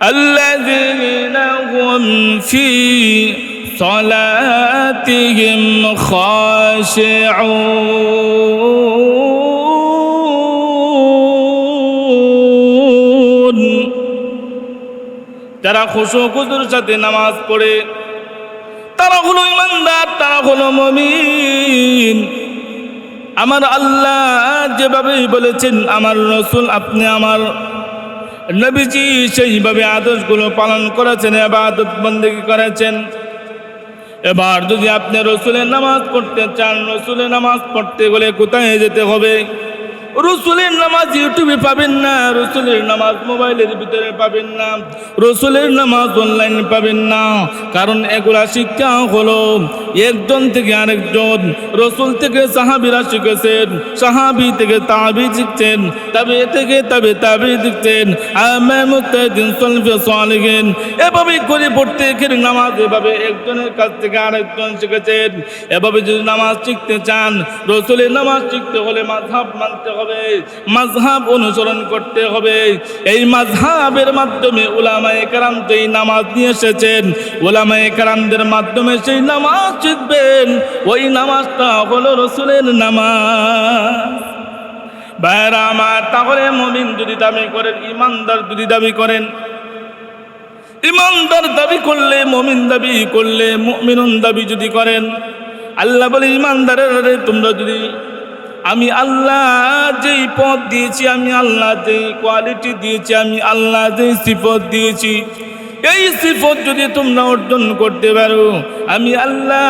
الذين هم في صلاتهم خاشعون যারা খুশু খুজুর সাথে নামাজ পড়ে তারা হলো ঈমানদার, তারা হলো মুমিন। আমার আল্লাহ যেভাবে বলেছেন, আমার রাসূল আপনি আমার নবীজি সেইভাবে আদেশগুলো পালন করেছেন, ইবাদত বন্দেগী করেছেন। এবার যদি আপনি রাসূলের নামাজ পড়তে চান, রাসূলের নামাজ পড়তে গেলে কোথায় যেতে হবে? রাসূলের নামাজ ইউটিউবে পাবেন না, রাসূলের নামাজ মোবাইলের ভিতরে পাবেন না, রাসূলের নামাজ অনলাইনে পাবেন না। কারণ এগুলা শিক্ষা হলো একজন থেকে আরেকজন। রাসূল থেকে সাহাবীরা শিখেছেন, সাহাবী থেকে তাবী শিখছেন, তাবে থেকে তাবে শিখছেন, আইম্মায়ে মুজতাহিদিন সালফে সালেহিন এভাবে করে প্রত্যেকের নামাজ এভাবে একজনের কাছ থেকে আরেকজন শিখেছেন। এভাবে যদি নামাজ শিখতে চান, রাসূলের নামাজ শিখতে হলে মাযহাব মানতে হবে, মাযহাব অনুসরণ করতে হবে। এই মাযহাবের মাধ্যমে উলামায়ে কেরাম যেই নামাজ নিয়ে এসেছেন, উলামায়ে কেরামদের মাধ্যমে সেই নামাজ শিখবেন। ওই নামাজটা হলো রাসূলের নামাজ। ভাইরা আমার, তাহলে মুমিন যদি দাবি করেন, ইমানদার যদি দাবি করেন, ইমানদার দাবি করলে, মুমিন দাবি করলে, মুমিনুন দাবি যদি করেন, আল্লাহ বলে ইমানদারেরা তোমরা যদি আমি আল্লাহ যেই পথ দিয়েছি, আমি আল্লাহ যেই কোয়ালিটি দিয়েছি, আমি আল্লাহ যেই সিফত দিয়েছি, এই সিফত যদি তোমরা অর্জন করতে পারো, আমি আল্লাহ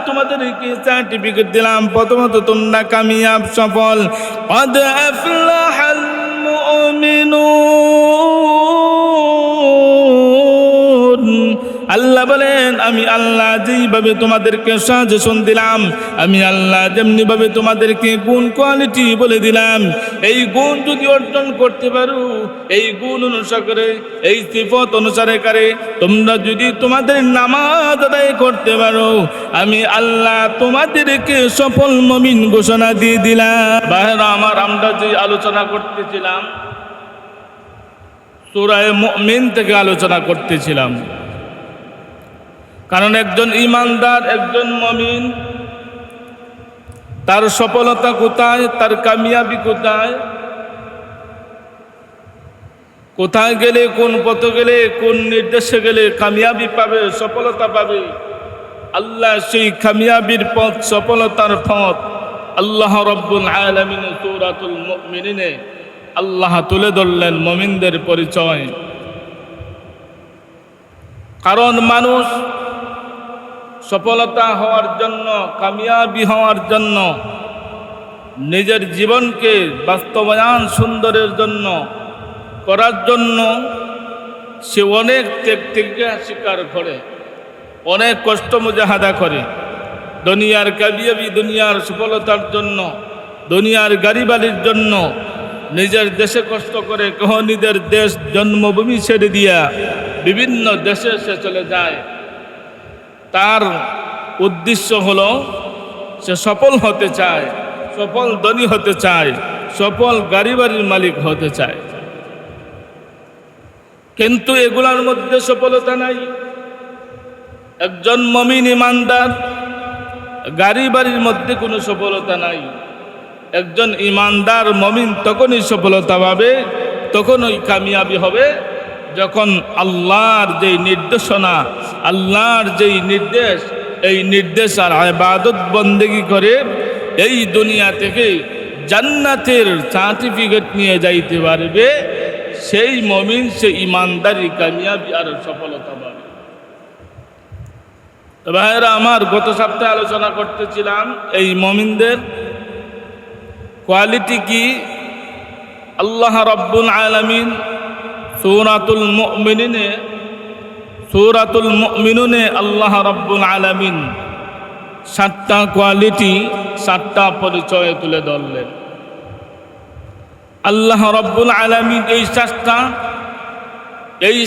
তোমাদেরকে সার্টিফিকেট দিলাম, প্রথমত তোমরা কামিয়াব, সফল। قد أفلح المؤمنون। আল্লাহ বলেন আমি আল্লাহ যেইভাবে তোমাদেরকে সাজেশন দিলাম, আমি আল্লাহ যেমনিভাবে তোমাদেরকে গুণ কোয়ালিটি বলে দিলাম, এই গুণ যদি অর্জন করতে পারো, এই গুণ অনুসারে, এই সিফত অনুসারে করে তোমরা যদি তোমাদের নামাজ আদায় করতে পারো, আমি আল্লাহ তোমাদেরকে সফল মুমিন ঘোষণা দিয়ে দিলাম। ভাইরা আমার, আমরা যে আলোচনা করতেছিলাম সূরা মুমিন থেকে আলোচনা করতেছিলাম। কারণ একজন ইমানদার, একজন মুমিন, তার সফলতা কোথায়, তার কামিয়াবি কোথায়, কোথায় গেলে, কোন পথে গেলে, কোন নির্দেশে গেলে কামিয়াবি পাবে, সফলতা পাবে, আল্লাহ সেই কামিয়াবির পথ, সফলতার পথ আল্লাহ রাব্বুল আলামিন সূরাতুল মুমিনিনে আল্লাহ তুলে ধরলেন মুমিনদের পরিচয়। কারণ মানুষ সফলতা হওয়ার জন্য, কামিয়াবি হওয়ার জন্য, নিজের জীবনকে বাস্তবায়ন সুন্দরের জন্য করার জন্য সে অনেক ত্যাগ স্বীকার করে, অনেক কষ্ট মুজাহাদা করে। দুনিয়ার কামিয়াবি, দুনিয়ার সফলতার জন্য, দুনিয়ার গাড়িবাড়ির জন্য নিজের দেশে কষ্ট করে, কেহ নিজের দেশ জন্মভূমি ছেড়ে দিয়া বিভিন্ন দেশে সে চলে যায়। তার উদ্দেশ্য হলো সে সফল হতে চায়, সফল ধনী হতে চায়, সফল গাড়ি বাড়ির মালিক হতে চায়। কিন্তু এগুলার মধ্যে সফলতা নাই। একজন মুমিন ইমানদার, গাড়ি বাড়ির মধ্যে কোনো সফলতা নাই। একজন ইমানদার মুমিন তখনই সফলতা পাবে, তখনই কামিয়াবি হবে, যখন আল্লাহর যেই নির্দেশনা, আল্লাহর যেই নির্দেশ, এই নির্দেশ আর ইবাদত বন্দেগী করে এই দুনিয়া থেকে জান্নাতের সার্টিফিকেট নিয়ে যাইতে পারবে, সেই মুমিন, সেই ইমানদারি কামিয়াবি আর সফলতা পাবে। তো ভাইরা আমার, গত সপ্তাহে আলোচনা করতেছিলাম এই মুমিনদের কোয়ালিটি কি। আল্লাহ রাব্বুল আলামিন সূরাতুল মুমিনুনে আল্লাহ রাব্বুল আলামিন 7টা কোয়ালিটি, 7টা পরিচয় তুলে ধরলেন। আল্লাহ রাব্বুল আলামিন এই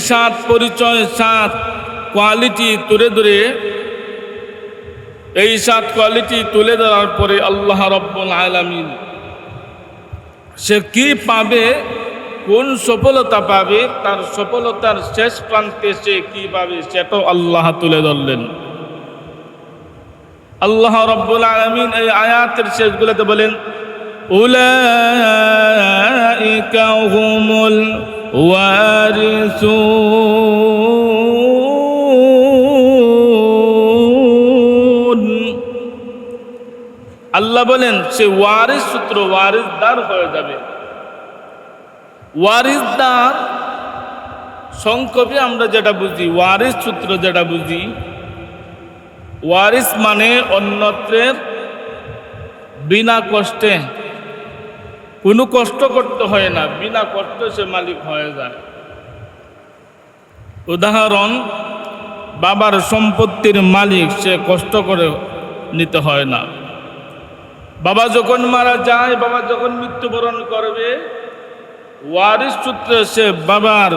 7 পরিচয়, 7 কোয়ালিটি তুলে ধরে, এই 7 কোয়ালিটি তুলে ধরার পরে আল্লাহ রাব্বুল আলামিন সে কি পাবে, কোন সফলতা পাবে, তার সফলতার শেষ প্রান্তে সে কি পাবে সেটাও আল্লাহ তুলে ধরলেন। আল্লাহ রাব্বুল আলামিন এই আয়াতের শেষগুলোতে বলেন, উলাইকা হুমুল ওয়ারিসুন। আল্লাহ বলেন সে ওয়ারিস সূত্র, ওয়ারিসদার হয়ে যাবে। ওয়ারিসদার সংক্ষেপে আমরা যেটা বুঝি, ওয়ারিস সূত্র যেটা বুঝি, ওয়ারিস মানে অন্যত্রের বিনা কষ্টে, কোনো কষ্ট করতে হয় না, বিনা কষ্টে সে মালিক হয়ে যায়। উদাহরণ, বাবার সম্পত্তির মালিক সে কষ্ট করে নিতে হয় না। বাবা যখন মারা যায়, বাবা যখন মৃত্যুবরণ করবে, ওয়ারিস সূত্রে সে বাবার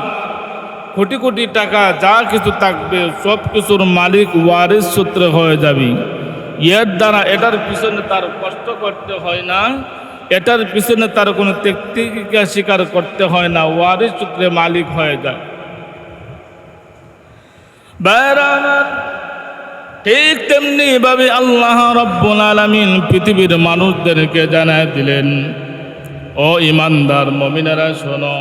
কোটি কোটি টাকা যা কিছু থাকবে সব কিছুর মালিক ওয়ারিস সূত্রে হয়ে যাবে। এর দ্বারা এটার পিছনে তার কষ্ট করতে হয় না, এটার পিছনে তার কোনো ত্যাগতিকা স্বীকার করতে হয় না, ওয়ারিস সূত্রে মালিক হয়ে যায়। বাইরানার ঠিক তেমনি ভাবে আল্লাহ রাব্বুল আলামিন পৃথিবীর মানুষদেরকে জানায় দিলেন, ও ঈমানদার মুমিনেরা শোনো,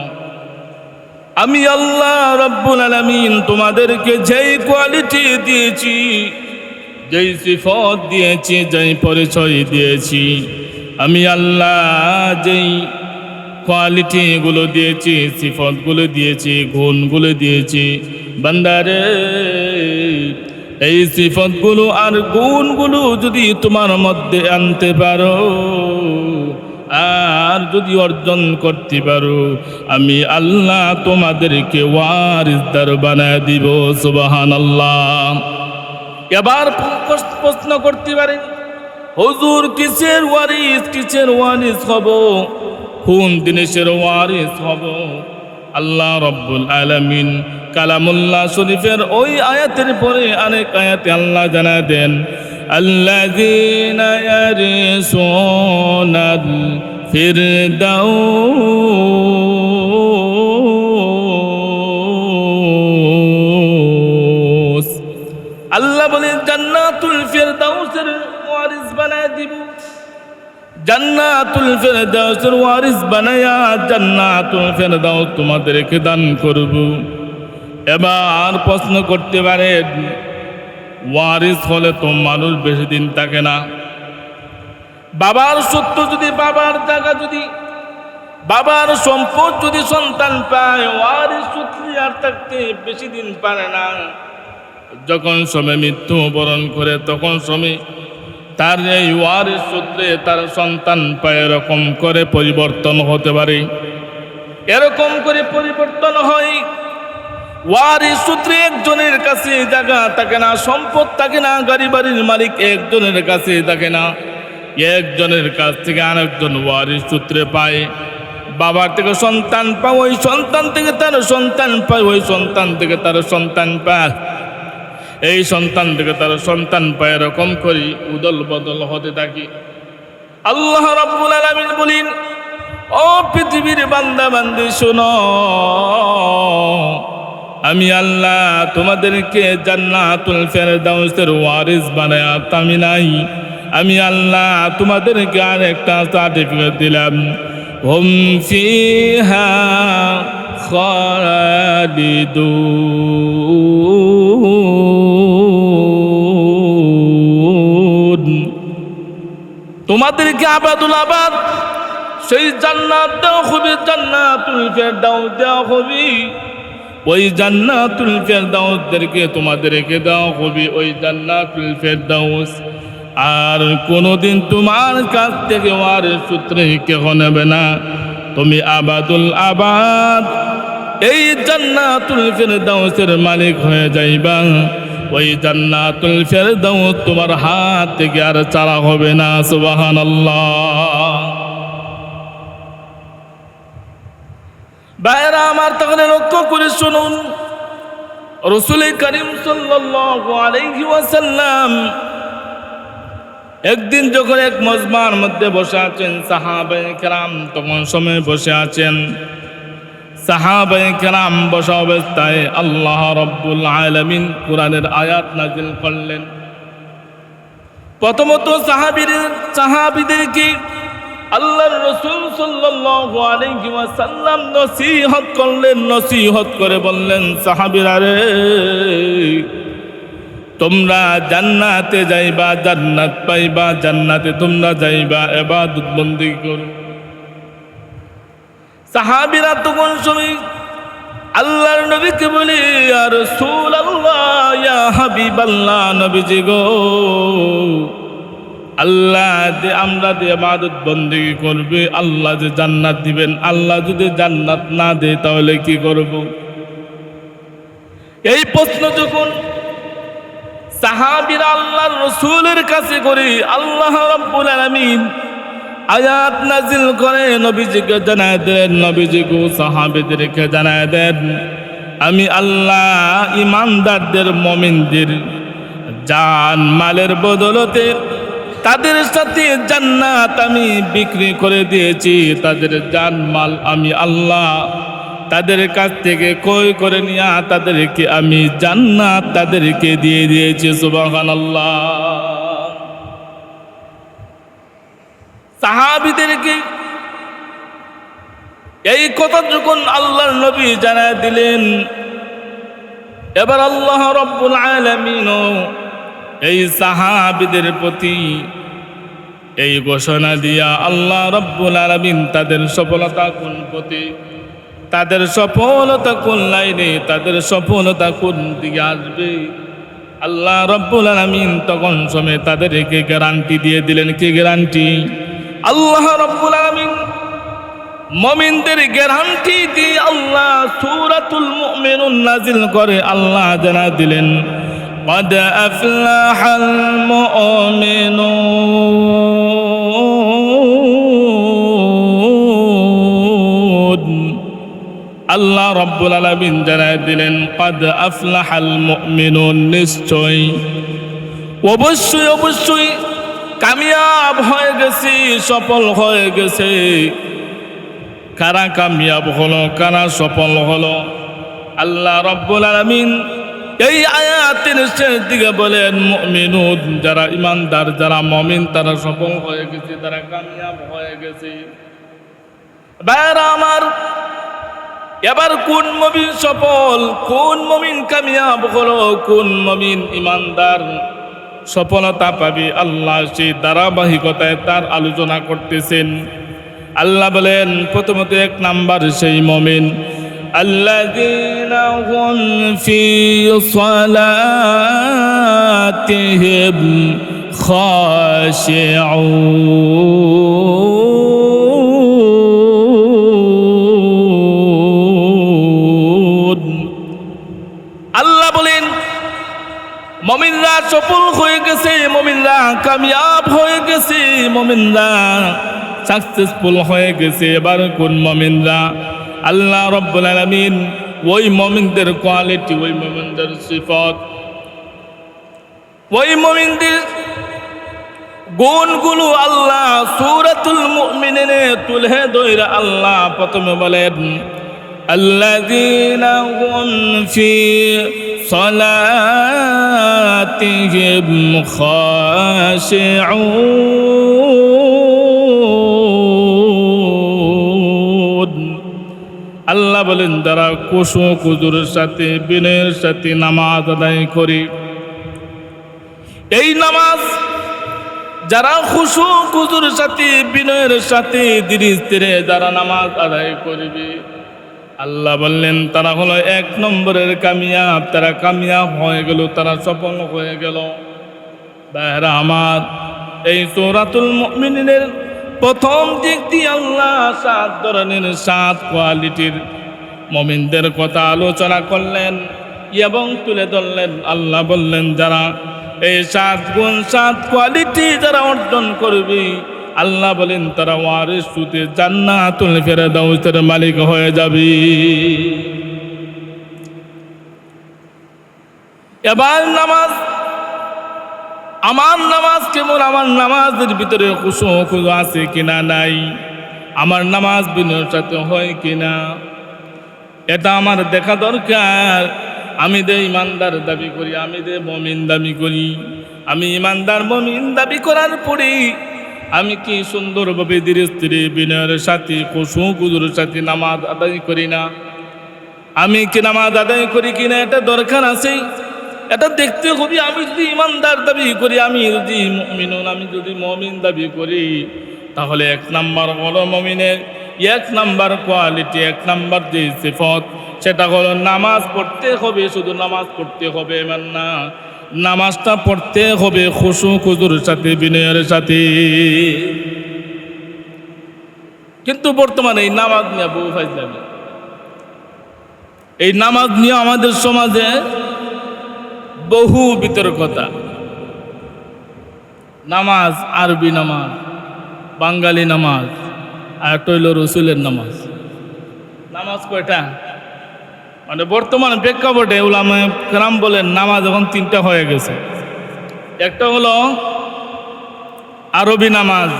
আমি আল্লাহ রাব্বুল আলামিন তোমাদেরকে যেই কোয়ালিটি দিয়েছি, যেই সিফত দিয়েছি, যেই পরিচয় দিয়েছি, আমি আল্লাহ যেই কোয়ালিটিগুলো দিয়েছি, সিফতগুলো দিয়েছি, গুণগুলো দিয়েছি, বান্দারে এই সিফতগুলো আর গুণগুলো যদি তোমার মধ্যে আনতে পারো আর যদি অর্জন করতে পারো, আমি আল্লাহ তোমাদেরকে ওয়ারিসদার বানায় দিব। সুবহানাল্লাহ। এবার প্রশ্ন করতে পারে, হুজুর কিসের ওয়ারিস, কিসের ওয়ারিস হব, কোন জিনিসের ওয়ারিস হব? আল্লাহ রাব্বুল আলামিন কালামুল্লাহ শরীফের ওই আয়াতের পরে আরেক আয়াতে আল্লাহ জানায় দেন, আল্লাযীনা ইয়ারিসুনাল ফিরদাউস। আল্লাহ বলেন জান্নাতুল ফিরদাউসের ওয়ারিস বানায় দিব। জান্নাতুল ফিরদাউসের ওয়ারিস বানায়া জান্নাতুল ফিরদাউস তোমাদেরকে দান করব। এবার প্রশ্ন করতে পারেন, ওয়ারিস হলে তো মানুষ বেশি দিন থাকে না। বাবার সত্য যদি, বাবার জায়গা যদি, বাবার সম্পদ যদি সন্তান পায়, ওয়ারিস সূত্রে আর থাকতে বেশি দিন পারে না। যখন সময় মৃত্যুবরণ করে তখন সময় তার এই ওয়ারিস সূত্রে তার সন্তান পায়, এরকম করে পরিবর্তন হতে পারে, এরকম করে পরিবর্তন হয়। ওয়ারিস সূত্রে একজনের কাছে জায়গা থাকে না, সম্পদ থাকে না, গাড়ি বাড়ির মালিক একজনের কাছে থাকে না, একজনের কাছ থেকে আরেকজন ওয়ারিস সূত্রে পায়। বাবার থেকে সন্তান পায়, ওই সন্তান থেকে তার সন্তান পায়, ওই সন্তান থেকে তার সন্তান পায়, এই সন্তান থেকে তার সন্তান পায়, এরকম করি উদল বদল হতে থাকি। আল্লাহ রাব্বুল আলামিন বলেন, ও পৃথিবীর বান্দা বান্দি শোনো, আমি আল্লাহ তোমাদেরকে জান্নাতুল ফিরদাউসের ওয়ারিস বানায়া তামি নাই, আমি আল্লাহ তোমাদেরকে আরেকটা সার্টিফিকেট দিলাম, হুম ফিহা খালিদুন। তোমাদেরকে আবাদুল আবাদ সেই জান্নাত দেওয়া হবে, জান্নাতুল ফিরদাউস দেওয়া হবে, ওই জান্নাতুল ফিরদাউসদেরকে তোমাদেরকে দেওয়া হবে, ওই জান্নাতুল ফিরদাউস। আর কোনোদিন তোমার কাছ থেকে ওয়ারিস সূত্রে কেহ নেবে না, তুমি আবাদুল আবাদ এই জান্নাতুল ফিরদাউসের মালিক হয়ে যাইবা। ওই জান্নাতুল ফিরদাউস তোমার হাত থেকে আর ছাড়া হবে না। সুবহানাল্লাহ। ভাইরা আমার, তাহলে লক্ষ্য করে শুনুন, রাসূল করিম সাল্লাল্লাহু আলাইহি ওয়াসাল্লাম একদিন যখন এক মজমার মধ্যে বসে আছেন, সাহাবায়ে কেরাম তখন সময় বসে আছেন, সাহাবায়ে কেরাম বসা অবস্থায় আল্লাহ রাব্বুল আলামিন কোরআনের আয়াত নাযিল করলেন। প্রথমত সাহাবীদেরকে আল্লাহর রাসূল সাল্লাল্লাহু আলাইহি ওয়াসাল্লাম নসিহত করলেন, নসিহত করে বললেন, সাহাবীরা রে, তোমরা জান্নাতে যাইবা, জান্নাত পাইবা, জান্নাতে তোমরা যাইবা, ইবাদত বন্দেগী করো। সাহাবীরা তখন সময় আল্লাহর নবীকে বলে, ইয়া রাসূলুল্লাহ, ইয়া হাবিবাল্লাহ, নবীজি গো, আল্লাহ যে আমরা যে ইবাদত বন্দেগী করবে, আল্লাহ যে জান্নাত দিবেন, আল্লাহ যদি জান্নাত না দেয় তাহলে কি করব? এই প্রশ্ন যখন সাহাবীরা আল্লাহর রাসূলের কাছে করে, আল্লাহ রাব্বুল আলামিন আয়াত নাযিল করে নবীজিকে জানায় দেন, নবীজি গো সাহাবীদেরকে জানায় দেন, আমি আল্লাহ ইমানদারদের, মুমিনদের জান মালের বদলতে তাদের সাথে জান্নাত আমি বিক্রি করে দিয়েছি। তাদের জান মাল আমি আল্লাহ তাদের কাছ থেকে ক্রয় করে নিয়ে তাদেরকে আমি জান্নাত তাদেরকে দিয়ে দিয়েছি। সুবহানাল্লাহ। সাহাবীদেরকে এই কথা যখন আল্লাহর নবী জানায় দিলেন, এবার আল্লাহ রাব্বুল আলামিন এই সাহাবীদের প্রতি এই ঘোষণা দিয়া আল্লাহ রাব্বুল আলামিন তাদের সফলতা কোন পথে, তাদের সফলতা কোন লাইনে, তাদের সফলতা কোন দিকে আসবে, আল্লাহ রাব্বুল আলামিন তখন সময় তাদেরকে গ্যারান্টি দিয়ে দিলেন। কি গ্যারান্টি? আল্লাহ রাব্বুল আলামিন মুমিনদের গ্যারান্টি দিয়ে আল্লাহ সূরাতুল মুমিনুন নাযিল করে আল্লাহ জানা দিলেন, قد أفلح المؤمنون। আল্লাহ রাব্বুল আলামিন জানায় দিলেন, قد أفلح المؤمنون, নিশ্চয় অবশ্যই অবশ্যই কামিয়াব হয়ে গেছে, সফল হয়ে গেছে। কারা কামিয়াব হলো, কারা সফল হলো? আল্লাহ রাব্বুল আলামিন এই আয়াতের শেষ দিকে বলেন, মুমিনুন, যারা ইমানদার, যারা মুমিন, তারা সফল হয়ে গেছে, তারা কামিয়াব হয়ে গেছে। ভাইরা আমার, এবার কোন মুমিন সফল, কোন মুমিন কামিয়াব হলো, কোন মুমিন ইমানদার সফলতা পাবে, আল্লাহ সেই ধারাবাহিকতায় তার আলোচনা করতেছেন। আল্লাহ বলেন, প্রথমত এক নাম্বার সেই মুমিন, আল্লাযীনা হুম ফি সালাতিহিম খাশিউন। আল্লাহ বলেন, মুমিনরা সফল হয়ে গেছে, মুমিনরা কামিয়াব হয়ে গেছে, মুমিনরা সাকসেসফুল হয়ে গেছে। এবার কোন মুমিনরা? আল্লাহ রাব্বুল আলামিন ওই মুমিনদের কোয়ালিটি, ওই মুমিনদের সিফাত, ওই মুমিনদের গুণগুলো আল্লাহ সূরাতুল মুমিনিনে তুলে ধরে আল্লাহ প্রথমে বলেন, আল্লাযীনা হুম ফি সালাতিহিম খাশিউন। আল্লাহ বলেন, যারা খুশু খুজুরের সাথে, বিনয়ের সাথে নামাজ আদায় করে। এই নামাজ যারা খুশু খুজুরের সাথে, বিনয়ের সাথে, ধীরে ধীরে যারা নামাজ আদায় করবে, আল্লাহ বললেন তারা হলো এক নম্বরের কামিয়াব। তারা কামিয়াব হয়ে গেল, তারা সফল হয়ে গেল। ভাইরা আমার, এই সূরাতুল মুমিনিনের প্রথম দিক দিয়ে আল্লাহ 7 ধরনের 7 কোয়ালিটির মুমিনদের কথা আলোচনা করলেন এবং তুলে ধরলেন। আল্লাহ বললেন, যারা এই 7 গুণ 7 কোয়ালিটি যারা অর্জন করবে, আল্লাহ বলেন তারা ওয়ারিসুতে জান্নাতুল ফেরদাউসের মালিক হয়ে যাবে। এবার নামাজ, আমার নামাজ কেমন? আমার নামাজের ভিতরে খুশু খুজু আছে কিনা নাই? আমার নামাজ বিনয়ের সাথে হয় কিনা? এটা আমার দেখা দরকার। আমি যে ইমানদার দাবি করি, আমি যে মুমিন দাবি করি, আমি ইমানদার মুমিন দাবি করার পরে আমি কি সুন্দরভাবে ধীরে স্থিরে বিনয়ের সাথে খুশু খুজুর সাথে নামাজ আদায় করি না? আমি কি নামাজ আদায় করি কিনা এটা দরকার আছে। এটা দেখতে হবে। আমি যদি ইমানদার দাবি করি, আমি যদি মুমিন, আমি যদি মুমিন দাবি করি, তাহলে এক নাম্বার হলো মুমিনের এক নাম্বার কোয়ালিটি, এক নাম্বার যে সিফত, সেটা হলো নামাজ পড়তে হবে। শুধু নামাজ পড়তে হবে এমন না, নামাজটা পড়তে হবে খুশু খুজুর সাথে, বিনয়ের সাথে। কিন্তু বর্তমানে এই নামাজ নিয়ে বহু ফাইজলামি, এই নামাজ নিয়ে আমাদের সমাজে বহু বিতর্কতা। নামাজ আরবি নামাজ, বাঙালি নামাজ, আর একটা হইল রসুলের নামাজ। নামাজ কয়টা? মানে বর্তমান প্রেক্ষাপটে উলামায়ে কেরাম বলেন নামাজ এখন তিনটা হয়ে গেছে। একটা হলো আরবি নামাজ,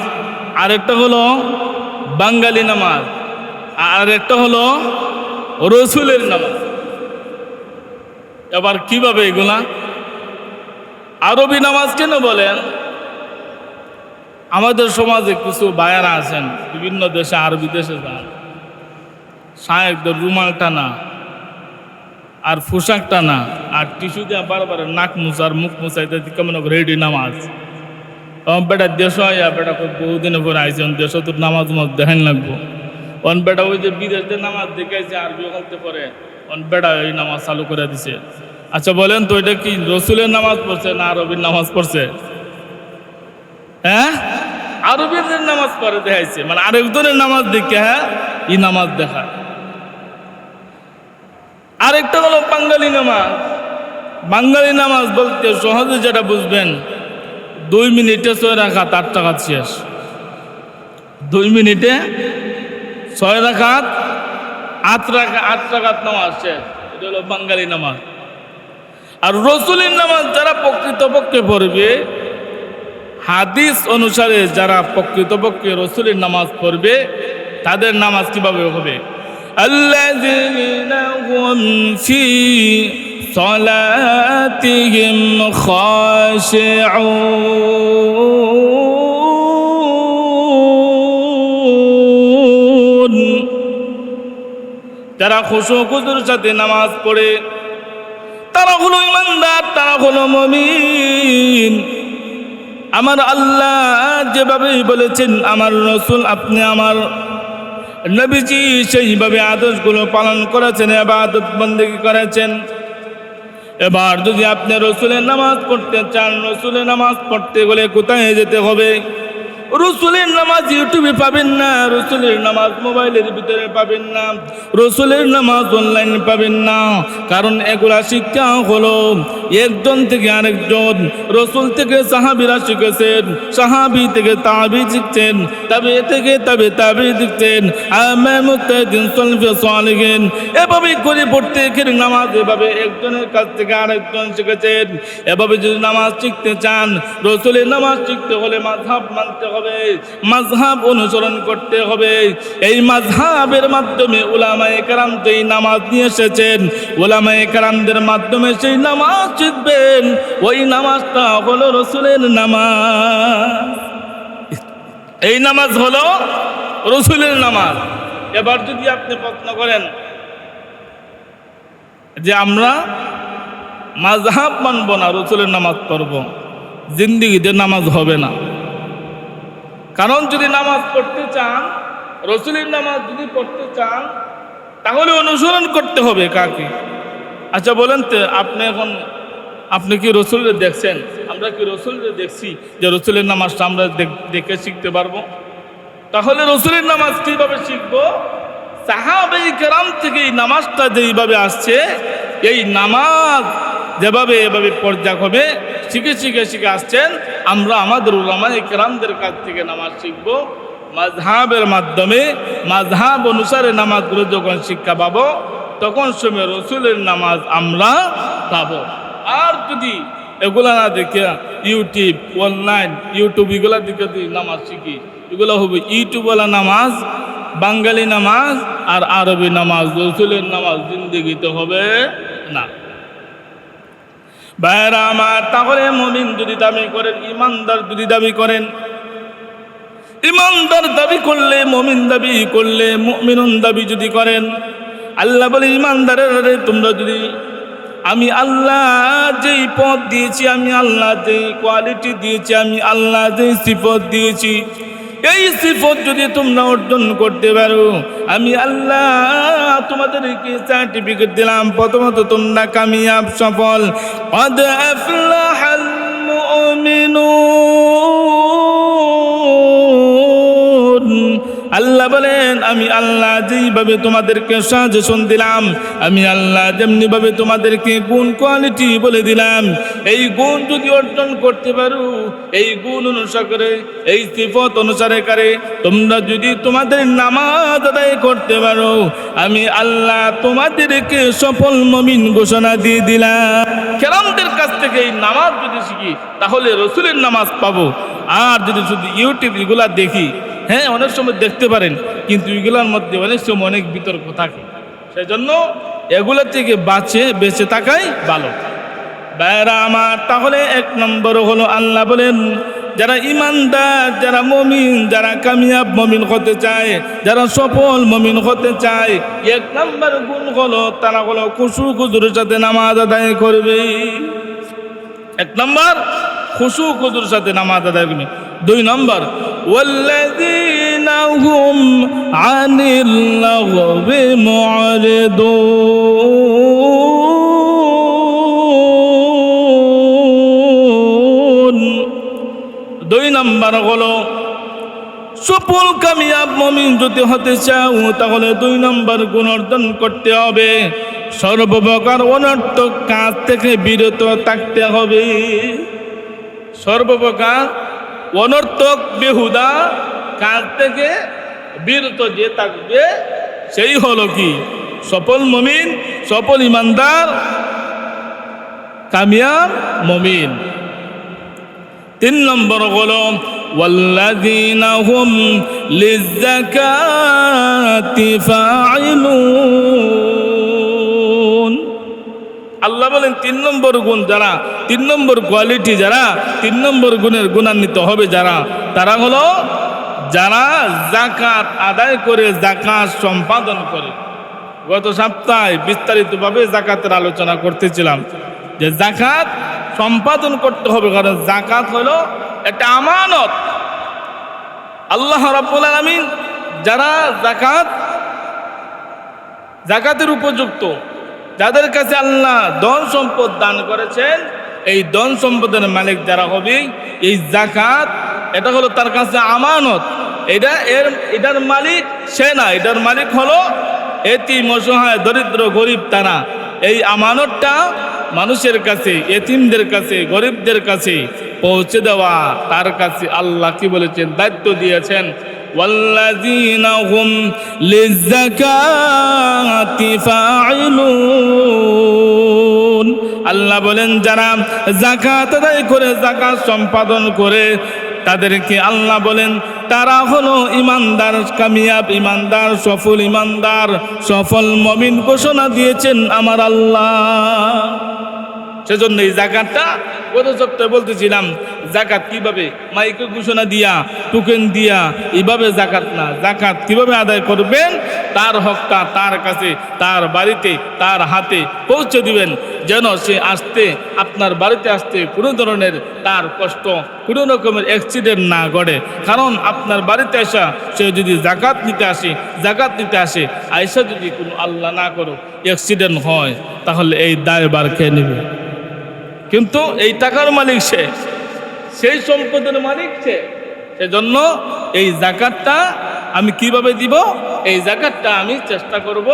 আরেকটা হলো বাঙালি নামাজ, আর একটা হলো রসুলের নামাজ। এবার কিভাবে এগুলা? আরবি নামাজ কেন বলেন? আমাদের সমাজে কিছু ভাইয়ারা আছেন বিভিন্ন দেশে, আরবি দেশে যান, শায়েকদের রুমাল টানা আর পোশাক টানা আর টিস্যু দিয়ে বারবার নাক মুছার মুখ মুছাইতে কেমন রেডি নামাজ। বেটা দেশ হয়, বেটা বহুদিনের পরে আইসে দেশ তোর নামাজ দেখেন লাগবো। অন বেটা ওই যে বিদেশে নামাজ দেখাইছে আরবি বলতে পারে, অন বেটা এই নামাজ চালু করে দিছে। আচ্ছা বলেন তো, এটা কি রসুলের নামাজ পড়ছে না আরবির নামাজ পড়ছে? হ্যাঁ, আরবির নামাজ পড়ে দেখাইছে, মানে আরেকজনের নামাজ দেখে হ্যাঁ এই নামাজ দেখায়। আরেকটা হলো বাঙালি নামাজ। বাঙালি নামাজ বলতে সহজে যেটা বুঝবেন, 2 মিনিটে 6 রাকাত 8 রাকাত শেষ। 2 মিনিটে 6 রাকাত 8 রাকাত নামাজ শেষ। এটা হলো বাঙালি নামাজ। আর রসুলের নামাজ যারা প্রকৃতপক্ষে পড়বে, হাদিস অনুসারে যারা প্রকৃতপক্ষে রসুলের নামাজ পড়বে, তাদের নামাজ কিভাবে হবে? আল্লাযীনা হুম ফি সালাতিহিম খাশিউন, যারা খুশু খুজুর সাথে নামাজ পড়ে তারা হলো ইমানদার, তারা হলো মুমিন। আমার আল্লাহ যেভাবে বলেছেন, আমার রসুল আপনি আমার নবীজি সেইভাবে আদেশগুলো পালন করেছেন, ইবাদত বন্দেগী করেছেন। এবার যদি আপনি রসুলের নামাজ পড়তে চান, রসুলের নামাজ পড়তে গেলে কোথায় যেতে হবে? রসুলের নামাজ ইউটিউবে পাবেন না, রসুলের নামাজ মোবাইলের ভিতরে পাবেন না, রসুলের নামাজ অনলাইনে পাবেন না। কারণ এগুলা শিক্ষা হলো একজন থেকে আরেকজন। রসুল থেকে সাহাবীরা শিখেছেন, সাহাবী থেকে তাবী শিখছেন, তাবে থেকে তাবে শিখছেন, আইম্মায়ে মুজতাহিদিন সালফে সালেহিন। এভাবে করে পড়তে গিয়ে নামাজ এভাবে একজনের কাছ থেকে আরেকজন শিখেছেন। এভাবে যদি নামাজ শিখতে চান, রসুলের নামাজ শিখতে হলে মাযহাব মানতে হবে, মাযহাব অনুসরণ করতে হবে। এই মাযহাবের মাধ্যমে উলামায়ে কেরাম যেই নামাজ নিয়ে এসেছেন, উলামায়ে কেরামদের মাধ্যমে সেই নামাজ শিখবেন। ওই নামাজটা হলো রসুলের নামাজ। এই নামাজ হলো রসুলের নামাজ। এবার যদি আপনি প্রশ্ন করেন যে আমরা মাযহাব মানব না, রসুলের নামাজ পড়ব, জিন্দেগিতে নামাজ হবে না। কারণ যদি নামাজ পড়তে চান, রসুলের নামাজ যদি পড়তে চান, তাহলে অনুসরণ করতে হবে কাকে? আচ্ছা বলেন তো, আপনি কি রসুলের দেখছেন? আমরা কি রসুলের দেখছি যে রসুলের নামাজটা আমরা দেখে শিখতে পারবো? তাহলে রসুলের নামাজ কিভাবে শিখবো? সাহাবায়ে কেরাম থেকে এই নামাজটা যেইভাবে আসছে, এই নামাজ যেভাবে এভাবে পর্যায়ক্রমে শিখে শিখে শিখে আসছেন, আমরা আমাদের উলামায়ে কেরামদের কাছ থেকে নামাজ শিখব। মাযহাবের মাধ্যমে, মাযহাব অনুসারে নামাজগুলো যখন শিক্ষা পাবো, তখন সময় রসুলের নামাজ আমরা পাবো। আর যদি এগুলা না দেখে ইউটিউব, অনলাইন ইউটিউব এগুলা দেখে নামাজ শিখি, এগুলো হবে ইউটিউবওয়ালা নামাজ, বাঙালি নামাজ, আর আরবি নামাজ রসুলের নামাজ জিন্দেগিতে হবে না। ভাইরা আমার, তাহলে মুমিন যদি দাবি করেন, ইমানদার যদি দাবি করেন, ইমানদার দাবি করলে, মুমিন দাবি করলে, মুমিনুন দাবি যদি করেন, আল্লাহ বলে ইমানদারের তোমরা যদি আমি আল্লাহ যেই পথ দিয়েছি, আমি আল্লাহ যেই কোয়ালিটি দিয়েছি, আমি আল্লাহ যেই সিফত দিয়েছি, এই সিফত যদি তোমরা অর্জন করতে পারো, আমি আল্লাহ তোমাদেরকে সার্টিফিকেট দিলাম, প্রথমত তোমরা কামিয়াব, সফল। قد أفلح المؤمنون। আল্লাহ বলেন আমি আল্লাহ যেইভাবে তোমাদেরকে সাজেশন দিলাম, আমি আল্লাহ যেমনিভাবে তোমাদেরকে গুণ কোয়ালিটি বলে দিলাম, এই গুণ যদি অর্জন করতে পারো, এই গুণ অনুসারে, এই সিফত অনুসারে করে তোমরা যদি তোমাদের নামাজ আদায় করতে পারো, আমি আল্লাহ তোমাদেরকে সফল মুমিন ঘোষণা দিয়ে দিলাম। কেরামদের কাছ থেকে এই নামাজ যদি শিখি তাহলে রসুলের নামাজ পাবো। আর যদি শুধু ইউটিউব এগুলা দেখি, হ্যাঁ অনেক সময় দেখতে পারেন, কিন্তু এগুলোর মধ্যে অনেক সময় অনেক বিতর্ক থাকে, সেজন্য এগুলোর থেকে বেঁচে থাকাই ভালো। ভাইরা আমার, তাহলে এক নম্বর হলো আল্লাহ বলেন যারা ইমানদার, যারা মুমিন, যারা কামিয়াব মুমিন হতে চায়, যারা সফল মুমিন হতে চায়, এক নম্বর গুণ হলো তারা হলো খুশু খুজুর সাথে নামাজ আদায় করবে। এক নম্বর খুশু খুজুর সাথে নামাজ আদায় করবে। দুই নম্বর ওয়াল্লাযীনা হুম আনিল লাগবি মুরিদুন। দুই নম্বর হলো সফল কামিয়াব মুমিন যদি হতে চাও তাহলে দুই নম্বর গুণ অর্জন করতে হবে, সর্বপ্রকার অনর্থক কাজ থেকে বিরত থাকতে হবে। সর্বপ্রকার অনর্থক বেহুদা কাজ থেকে বিরত যে থাকবে সেই হলো কি সফল মুমিন, সফল ইমানদার, কামিয়াব মুমিন। তিন নম্বর হলো ওয়াল্লাযীনা হুম লিয-যাকাতি ফাঈলুন। আল্লাহ বলেন তিন নম্বর গুণ যারা, তিন নম্বর কোয়ালিটি যারা, তিন নম্বর গুণের গুণান্বিত হবে যারা, তারা হলো যারা যাকাত আদায় করে, যাকাত সম্পাদন করে। গত সপ্তাহে বিস্তারিতভাবে যাকাতের আলোচনা করতেছিলাম যে যাকাত সম্পাদন করতে হবে, কারণ যাকাত হলো একটা আমানত। আল্লাহ রাব্বুল আলামিন যারা যাকাতের উপযুক্ত, যাদের কাছে আল্লাহ ধন সম্পদ দান করেছেন, এই ধন সম্পদের মালিক যারা হবে, এই যাকাত এটা হলো তার কাছে আমানত। এটার মালিক সে না, এটার মালিক হলো এতিম, অসহায়, দরিদ্র, গরিব তারা। এই আমানতটা মানুষের কাছে, এতিমদের কাছে, গরিবদের কাছে পৌঁছে দেওয়া তার কাছে আল্লাহ কি বলেছেন, দায়িত্ব দিয়েছেন। ওয়াল্লাযীনা হুম লিয-যাকাতি ফাঈলুন। আল্লাহ বলেন যারা যাকাত আদায় করে, যাকাত সম্পাদন করে, তাদেরকে আল্লাহ বলেন তারা হলো ইমানদার, কামিয়াব ইমানদার, সফল ইমানদার, সফল মুমিন ঘোষণা দিয়েছেন আমার আল্লাহ। সেজন্য এই যাকাতটা গত সপ্তাহে বলতেছিলাম, যাকাত কিভাবে মাইকে ঘোষণা দিয়া, টোকেন দিয়া, এইভাবে যাকাত না। যাকাত কিভাবে আদায় করবেন, তার হকটা তার কাছে, তার বাড়িতে, তার হাতে পৌঁছে দিবেন, যেন সে আসতে, আপনার বাড়িতে আসতে কোনো ধরনের তার কষ্ট, কোনো রকমের অ্যাক্সিডেন্ট না ঘটে। কারণ আপনার বাড়িতে আসা সে যদি যাকাত নিতে আসে, আয়সা যদি কোনো আল্লাহ না করো অ্যাক্সিডেন্ট হয়, তাহলে এই দায়ভার খেয়ে নেবে। কিন্তু এই টাকার মালিক সে, সেই সম্পদের মালিক সে। সেজন্য এই যাকাতটা আমি কিভাবে দিব, এই যাকাতটা আমি চেষ্টা করব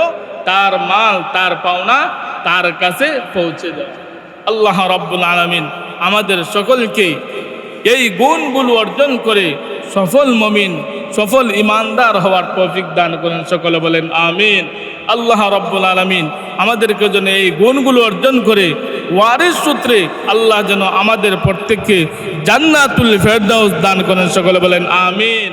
তার মাল, তার পাওনা তার কাছে পৌঁছে দেওয়া। আল্লাহ রাব্বুল আলামিন আমাদের সকলকে এই গুণগুলো অর্জন করে সফল মুমিন, সফল ইমানদার হওয়ার তৌফিক দান করেন। সকলে বলেন আমিন। আল্লাহ রাব্বুল আলামিন আমাদেরকে যেন এই গুণগুলো অর্জন করে ওয়ারিস সূত্রে আল্লাহ যেন আমাদের প্রত্যেককে জান্নাতুল ফেরদাউস দান করেন। সকলে বলেন আমিন।